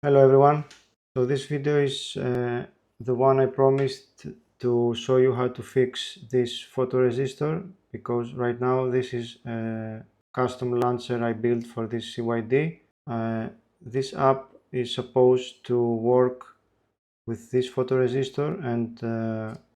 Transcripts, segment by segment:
Hello everyone. So this video is the one I promised to show you how to fix this photoresistor, because right now this is a custom launcher I built for this CYD. This app is supposed to work with this photoresistor, and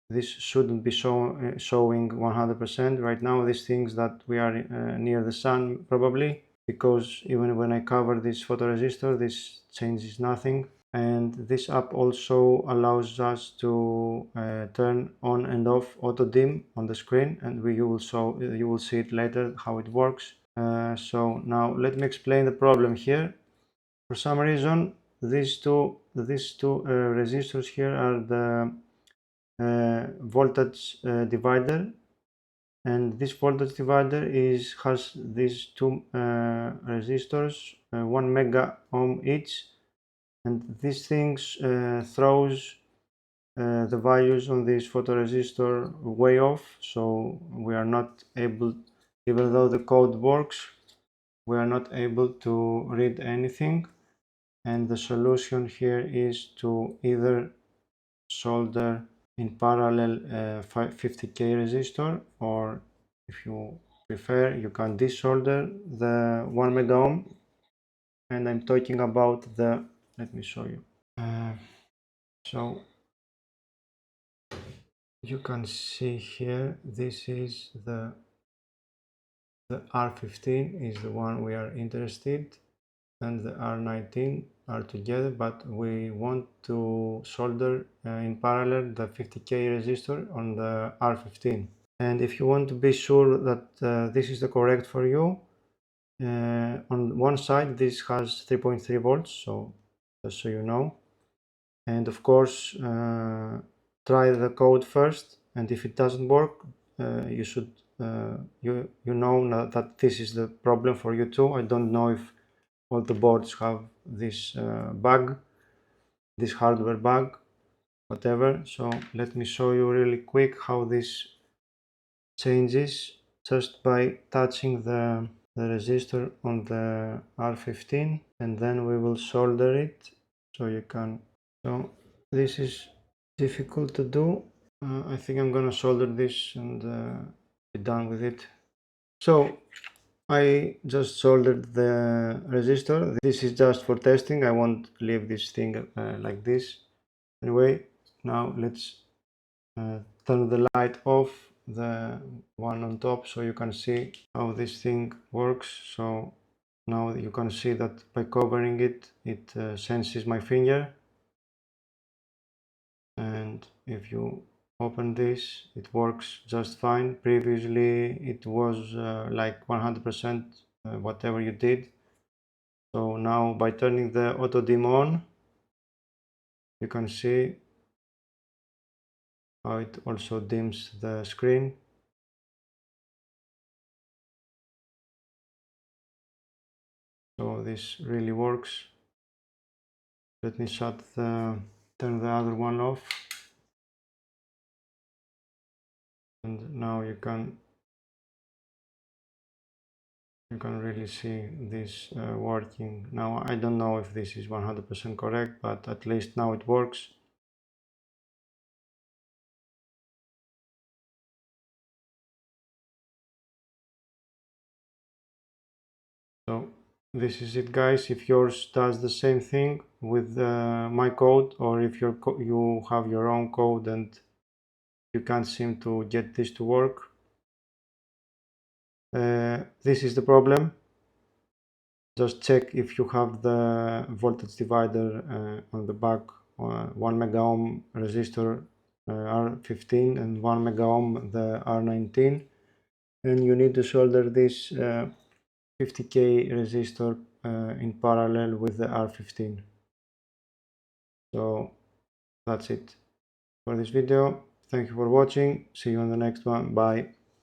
this shouldn't be showing 100%. Right now this thinks that we are near the sun, probably, because even when I cover this photoresistor this changes nothing. And this app also allows us to turn on and off auto dim on the screen, and you will see it later how it works. So now let me explain the problem here. For some reason these two resistors here are the voltage divider, and this voltage divider has these two resistors, 1 mega ohm each, and these things throws the values on this photoresistor way off, so we are not able, even though the code works, we are not able to read anything. And the solution here is to either solder in parallel 50k resistor, or if you prefer you can desolder the 1 mega ohm. And I'm talking about the, let me show you. So you can see here, this is the R15 is the one we are interested, and the R19 are together, but we want to solder in parallel the 50k resistor on the R15. And if you want to be sure that this is the correct for you, on one side this has 3.3 volts, so just so you know. And of course try the code first, and if it doesn't work you should you know that this is the problem for you too. I don't know if all the boards have this bug, this hardware bug, whatever. So let me show you really quick how this changes just by touching the resistor on the R15, and then we will solder it. So you can, so this is difficult to do. I think I'm gonna solder this and be done with it. So I just soldered the resistor. This is just for testing. I won't leave this thing like this. Anyway, now let's turn the light off, the one on top, so you can see how this thing works. So now you can see that by covering it, it senses my finger. And if you open this, it works just fine. Previously it was like 100% whatever you did. So now by turning the auto dim on, you can see how it also dims the screen. So this really works. Let me turn the other one off, and now you can really see this working. Now I don't know if this is 100% correct, but at least now it works. So this is it, guys. If yours does the same thing with my code, or if you have your own code and you can't seem to get this to work, this is the problem. Just check if you have the voltage divider on the back, 1 mega ohm resistor R15 and 1 mega ohm the R19, and you need to solder this 50k resistor in parallel with the R15. So that's it for this video. Thank you for watching. See you on the next one. Bye.